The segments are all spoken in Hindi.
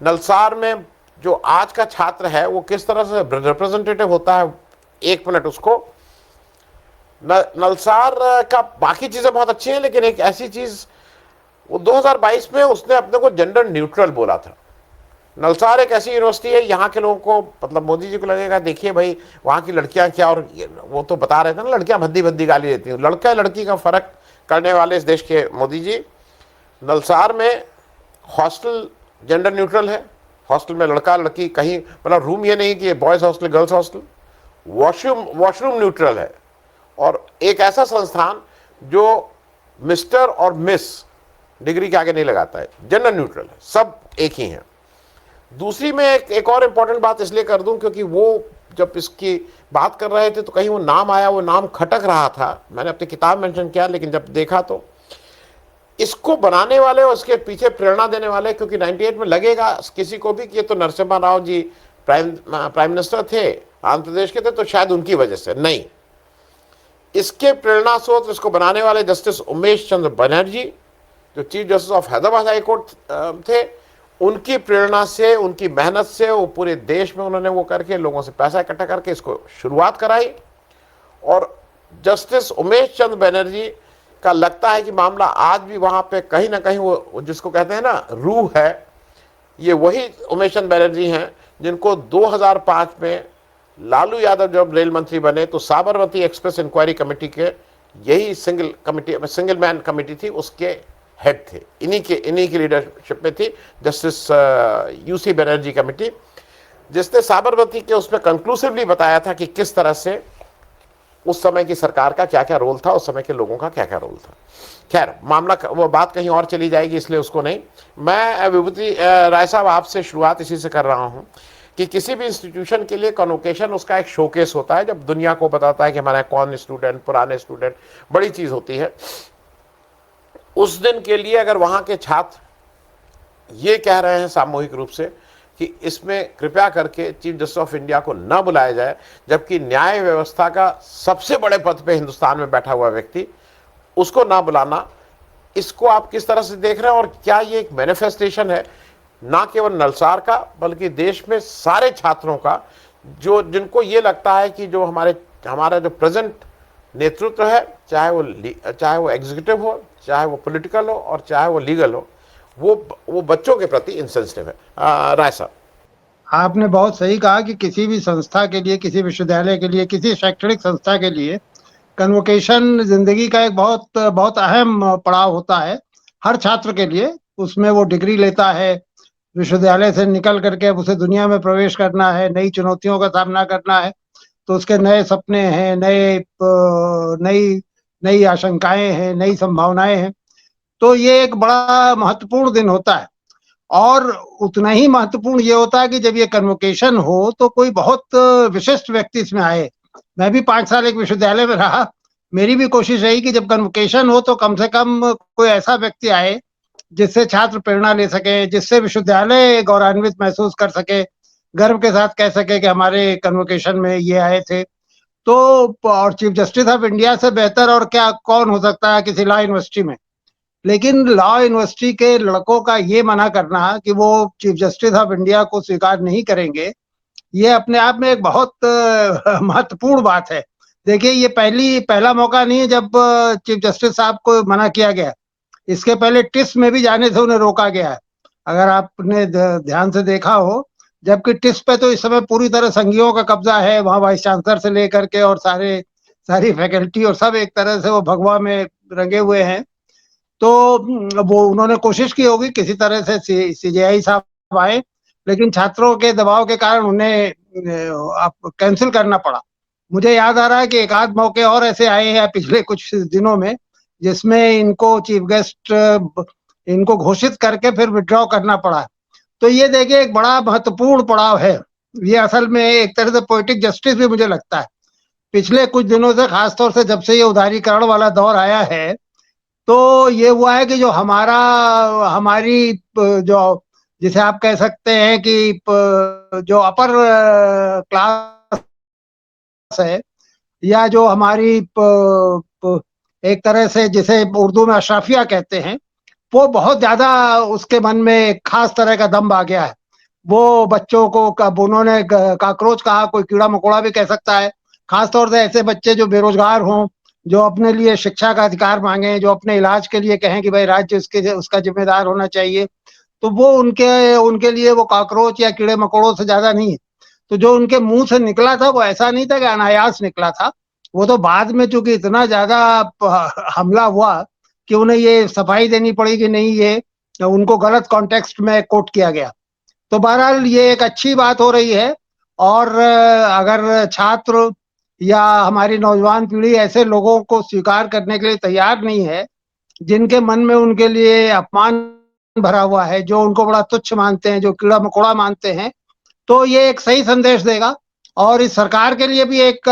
नलसार में जो आज का छात्र है वो किस तरह से रिप्रेजेंटेटिव होता है, एक मिनट उसको। नलसार का बाकी चीजें बहुत अच्छी हैं, लेकिन एक ऐसी चीज, वो 2022 में उसने अपने को जेंडर न्यूट्रल बोला था। नलसार एक ऐसी यूनिवर्सिटी है, यहाँ के लोगों को, मतलब मोदी जी को लगेगा देखिए भाई वहाँ की लड़कियां क्या, और वो तो बता रहे थे ना लड़कियां भद्दी भद्दी गाली देती हैं, लड़का लड़की का फर्क करने वाले इस देश के मोदी जी। नलसार में हॉस्टल जेंडर न्यूट्रल है, हॉस्टल में लड़का लड़की कहीं, मतलब रूम ये नहीं कि boys hostel girls hostel, washroom neutral है। और एक ऐसा संस्थान जो मिस्टर और मिस डिग्री के आगे नहीं लगाता है, जेंडर न्यूट्रल है, सब एक ही हैं। दूसरी में एक और इम्पॉर्टेंट बात इसलिए कर दूं क्योंकि वो जब इसकी बात कर रहे थे तो कहीं वो नाम आया, वो नाम खटक रहा था, मैंने अपनी किताब मेंशन किया, लेकिन जब देखा तो इसको बनाने वाले और उसके पीछे प्रेरणा देने वाले, क्योंकि 98 में लगेगा किसी को भी कि ये तो नरसिम्हा राव जी प्राइम मिनिस्टर थे, आंध्र प्रदेश के थे, तो शायद उनकी वजह से नहीं। इसके प्रेरणा स्रोत इसको बनाने वाले जस्टिस उमेश चंद्र बनर्जी, जो chief justice of Hyderabad high court थे, उनकी प्रेरणा से, उनकी मेहनत से, वो पूरे देश में उन्होंने वो करके लोगों से पैसा इकट्ठा करके इसको शुरुआत कराई। और जस्टिस उमेश चंद्र बनर्जी का लगता है कि मामला आज भी वहां पे कहीं ना कहीं वो जिसको कहते हैं ना रूह है, ये वही उमेश चंद्र बनर्जी हैं जिनको 2005 में लालू यादव जब रेल मंत्री बने तो साबरमती एक्सप्रेस इंक्वायरी कमेटी के यही सिंगल मैन कमेटी थी, उसके हेड थे, इन्हीं की लीडरशिप में थी जस्टिस यूसी बनर्जी कमेटी, जिसने साबरमती के उसमें कंक्लूसिवली बताया था कि किस तरह से उस समय की सरकार का क्या क्या रोल था, उस समय के लोगों का क्या क्या रोल था। खैर मामला वो बात कहीं और चली जाएगी, इसलिए उसको नहीं। मैं विभूति राय साहब आपसे शुरुआत इसी से कर रहा हूँ कि किसी भी इंस्टीट्यूशन के लिए कन्वोकेशन उसका एक शोकेस होता है, जब दुनिया को बताता है कि हमारा कौन स्टूडेंट, पुराने स्टूडेंट, बड़ी चीज़ होती है। उस दिन के लिए अगर वहाँ के छात्र ये कह रहे हैं सामूहिक रूप से कि इसमें कृपया करके चीफ जस्टिस ऑफ इंडिया को न बुलाया जाए, जबकि न्याय व्यवस्था का सबसे बड़े पद पे हिंदुस्तान में बैठा हुआ व्यक्ति, उसको ना बुलाना, इसको आप किस तरह से देख रहे हैं? और क्या ये एक मैनिफेस्टेशन है ना केवल नलसार का बल्कि देश में सारे छात्रों का, जो जिनको ये लगता है कि जो हमारा जो प्रेजेंट नेतृत्व है, चाहे वो एग्जीक्यूटिव हो, चाहे वो पॉलिटिकल हो और चाहे वो लीगल हो, वो बच्चों के प्रति इंसेंसिटिव है। राय साहब, आपने बहुत सही कहा कि किसी भी संस्था के लिए, किसी विश्वविद्यालय के लिए, किसी शैक्षणिक संस्था के लिए कन्वोकेशन जिंदगी का एक बहुत बहुत अहम पड़ाव होता है हर छात्र के लिए। उसमें वो डिग्री लेता है, विश्वविद्यालय से निकल करके अब उसे दुनिया में प्रवेश करना है, नई चुनौतियों का सामना करना है, तो उसके नए सपने हैं, नई नई आशंकाएं हैं, नई संभावनाएं हैं। तो ये एक बड़ा महत्वपूर्ण दिन होता है। और उतना ही महत्वपूर्ण ये होता है कि जब ये कन्वोकेशन हो तो कोई बहुत विशिष्ट व्यक्ति इसमें आए। मैं भी 5 साल एक विश्वविद्यालय में रहा, मेरी भी कोशिश रही कि जब कन्वोकेशन हो तो कम से कम कोई ऐसा व्यक्ति आए जिससे छात्र प्रेरणा ले सके, जिससे विश्वविद्यालय गौरवान्वित महसूस कर सके, गर्व के साथ कह सके कि हमारे कन्वोकेशन में ये आए थे। तो और चीफ जस्टिस ऑफ इंडिया से बेहतर और क्या कौन हो सकता है किसी लॉ यूनिवर्सिटी में। लेकिन लॉ यूनिवर्सिटी के लड़कों का ये मना करना कि वो चीफ जस्टिस ऑफ इंडिया को स्वीकार नहीं करेंगे, ये अपने आप में एक बहुत महत्वपूर्ण बात है। देखिए, ये पहला मौका नहीं है जब चीफ जस्टिस साहब को मना किया गया। इसके पहले टिस में भी जाने से उन्हें रोका गया है, अगर आपने ध्यान से देखा हो। जबकि टिस पे तो इस समय पूरी तरह संघियों का कब्जा है, वहां वाइस चांसलर से लेकर के और सारी फैकल्टी और सब एक तरह से वो भगवा में रंगे हुए हैं। तो वो उन्होंने कोशिश की होगी किसी तरह से सीजेआई साहब आए, लेकिन छात्रों के दबाव के कारण उन्हें कैंसिल करना पड़ा। मुझे याद आ रहा है कि एक आध मौके और ऐसे आए हैं पिछले कुछ दिनों में जिसमें इनको चीफ गेस्ट इनको घोषित करके फिर विड्रॉ करना पड़ा। तो ये देखिए एक बड़ा महत्वपूर्ण पड़ाव है। ये असल में एक तरह से पोएटिक जस्टिस भी मुझे लगता है। पिछले कुछ दिनों से, खासतौर से जब से ये उदारीकरण वाला दौर आया है, तो ये हुआ है कि जो हमारी जो जिसे आप कह सकते हैं कि जो अपर क्लास है, या जो हमारी एक तरह से जिसे उर्दू में अशराफिया कहते हैं, वो बहुत ज्यादा उसके मन में एक खास तरह का दम्भ आ गया है। वो बच्चों को कब उन्होंने काकरोच कहा, कोई कीड़ा मकोड़ा भी कह सकता है। खासतौर से ऐसे बच्चे जो बेरोजगार हों, जो अपने लिए शिक्षा का अधिकार मांगे, जो अपने इलाज के लिए कहें कि भाई राज्य उसके उसका जिम्मेदार होना चाहिए, तो वो उनके उनके लिए वो काकरोच या कीड़े मकोड़ों से ज्यादा नहीं है। तो जो उनके मुंह से निकला था वो ऐसा नहीं था कि अनायास निकला था, वो तो बाद में चूंकि इतना ज्यादा हमला हुआ कि उन्हें ये सफाई देनी पड़ी कि नहीं, ये उनको गलत कॉन्टेक्स्ट में कोट किया गया। तो बहरहाल ये एक अच्छी बात हो रही है। और अगर छात्र या हमारी नौजवान पीढ़ी ऐसे लोगों को स्वीकार करने के लिए तैयार नहीं है, जिनके मन में उनके लिए अपमान भरा हुआ है, जो उनको बड़ा तुच्छ मानते हैं, जो कीड़ा मकोड़ा मानते हैं, तो ये एक सही संदेश देगा। और इस सरकार के लिए भी एक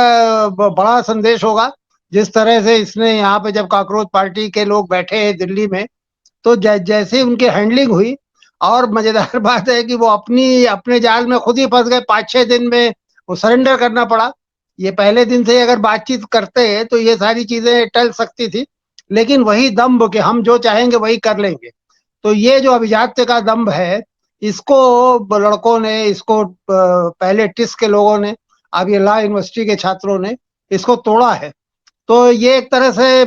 बड़ा संदेश होगा। जिस तरह से इसने यहाँ पे जब कॉकरोच पार्टी के लोग बैठे हैं दिल्ली में, तो जैसे उनकी हैंडलिंग हुई, और मजेदार बात है कि वो अपने जाल में खुद ही फंस गए। 5-6 दिन में वो सरेंडर करना पड़ा। ये पहले दिन से अगर बातचीत करते तो ये सारी चीजें टल सकती थी, लेकिन वही दम्भ कि हम जो चाहेंगे वही कर लेंगे, तो ये जो अभिजात्य का दम्भ है, इसको लड़कों ने, इसको पहले टिस के लोगों ने, अब ये लॉ यूनिवर्सिटी के छात्रों ने इसको तोड़ा है। तो ये एक तरह से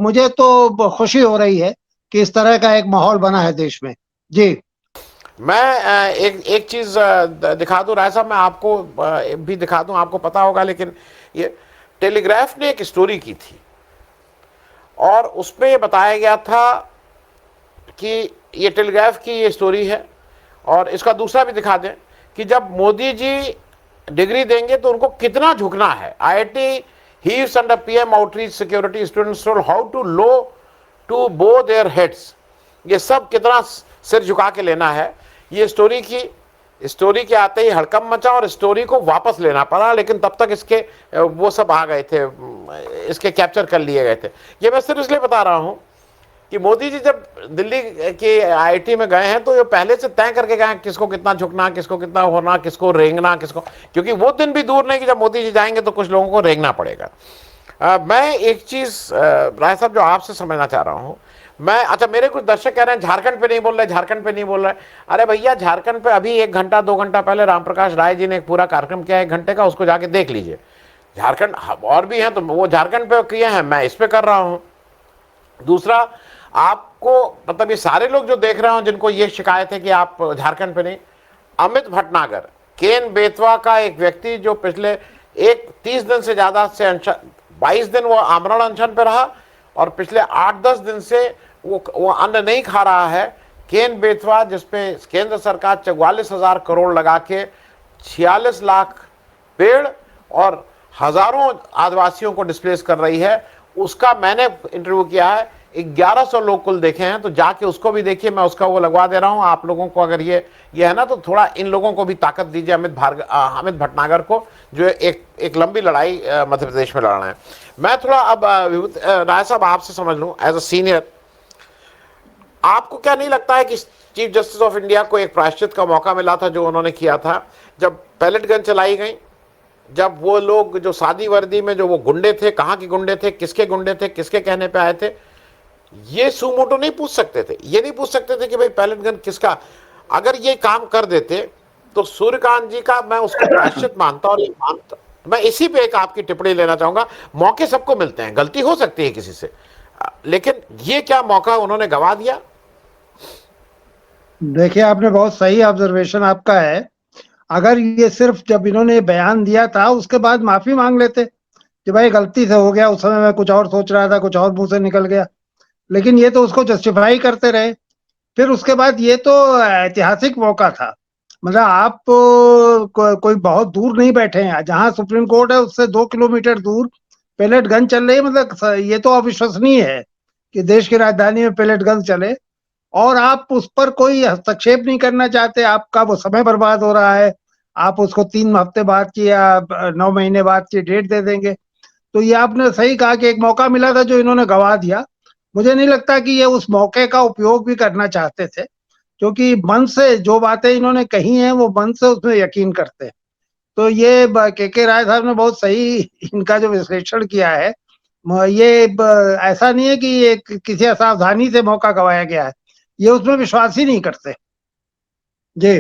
मुझे तो खुशी हो रही है कि इस तरह का एक माहौल बना है देश में। जी। मैं एक एक चीज दिखा दूं राय साहब, मैं आपको भी दिखा दूं, आपको पता होगा, लेकिन ये टेलीग्राफ ने एक स्टोरी की थी और उसमें ये बताया गया था कि ये टेलीग्राफ की ये स्टोरी है। और इसका दूसरा भी दिखा दें कि जब मोदी जी डिग्री देंगे तो उनको कितना झुकना है। IIT heaves under PM outreach security students told how to low to bow their heads। ये सब कितना सिर झुका के लेना है। ये स्टोरी के आते ही हड़कंप मचा और स्टोरी को वापस लेना पड़ा, लेकिन तब तक इसके वो सब आ गए थे, इसके कैप्चर कर लिए गए थे। ये मैं सिर्फ इसलिए बता रहा हूं कि मोदी जी जब दिल्ली के IIT में गए हैं तो ये पहले से तय करके गए किसको कितना झुकना, किसको कितना होना, किसको रेंगना, किसको, क्योंकि वो दिन भी दूर नहीं कि जब मोदी जी जाएंगे तो कुछ लोगों को रेंगना पड़ेगा। मैं एक चीज राय साहब जो आपसे समझना चाह रहा हूं, मैं, अच्छा मेरे कुछ दर्शक कह रहे हैं झारखंड पे नहीं बोल रहे, झारखंड पे नहीं बोल रहे। अरे भैया, झारखंड पे अभी 1 घंटा 2 घंटा पहले रामप्रकाश राय जी ने एक पूरा कार्यक्रम किया 1 घंटे का, उसको जाके देख लीजिए। झारखंड और भी हैं तो वो झारखंड पे किए हैं, मैं इस पे कर रहा हूं। दूसरा, आपको मतलब ये सारे लोग जो देख रहे हो जिनको ये शिकायत है कि आप झारखंड पे नहीं, अमित भटनागर, केन बेतवा का एक व्यक्ति जो पिछले 30 दिन से ज्यादा से 22 दिन वो आमरण अनशन पे रहा और पिछले 8-10 दिन से वो अन्न नहीं खा रहा है। केन बेतवा, जिसपे केंद्र सरकार 44,000 करोड़ लगा के 46 लाख पेड़ और हजारों आदिवासियों को डिस्प्लेस कर रही है, उसका मैंने इंटरव्यू किया है। 1100 लोग कुल देखे हैं, तो जाके उसको भी देखिए। मैं उसका वो लगवा दे रहा हूं आप लोगों को, अगर ये है ना, तो थोड़ा इन लोगों को भी ताकत दीजिए, अमित भटनागर को, जो एक लंबी लड़ाई मध्य प्रदेश में लड़ रहे हैं। मैं थोड़ा अब राय साहब आपसे समझ लूं एज अ सीनियर, आपको क्या नहीं लगता है कि चीफ जस्टिस ऑफ इंडिया को एक प्रायश्चित का मौका मिला था जो उन्होंने किया था जब पैलेट गन चलाई गई, जब वो लोग जो सादी वर्दी में जो वो गुंडे थे, कहां के गुंडे थे, किसके गुंडे थे, किसके कहने पे आए थे, ये सुमोटो नहीं पूछ सकते थे, ये नहीं पूछ सकते थे कि भाई पैलेट गन किसका। अगर ये काम कर देते तो सूर्यकांत जी का मैं उसको प्रायश्चित मानता, और ये मानता। मैं इसी पे एक आपकी टिप्पणी लेना चाहूंगा। मौके सबको मिलते हैं, गलती हो सकती है किसी से, लेकिन ये क्या मौका उन्होंने गवा दिया। देखिए, आपने बहुत सही ऑब्जर्वेशन आपका है। अगर ये सिर्फ जब इन्होंने बयान दिया था उसके बाद माफी मांग लेते कि भाई गलती से हो गया, उस समय मैं कुछ और सोच रहा था, कुछ और मुंह से निकल गया, लेकिन ये तो उसको जस्टिफाई करते रहे। फिर उसके बाद ये तो ऐतिहासिक मौका था। मतलब आप कोई बहुत दूर नहीं बैठे हैं, जहां सुप्रीम कोर्ट है उससे 2 किलोमीटर दूर पेलेट गन चल रही है। मतलब ये तो अविश्वसनीय है कि देश की राजधानी में पेलेट गन चले, और आप उस पर कोई हस्तक्षेप नहीं करना चाहते। आपका वो समय बर्बाद हो रहा है, आप उसको 3 हफ्ते बाद की या 9 महीने बाद की डेट दे देंगे। तो ये आपने सही कहा कि एक मौका मिला था जो इन्होंने गवा दिया। मुझे नहीं लगता कि ये उस मौके का उपयोग भी करना चाहते थे, क्योंकि मन से जो बातें इन्होंने कही हैं वो मन से उसमें यकीन करते हैं। तो ये के राय साहब ने बहुत सही इनका जो विश्लेषण किया है। ये ऐसा नहीं है कि ये किसी असावधानी से मौका गवाया गया है, ये उसमें विश्वास ही नहीं करते। जी।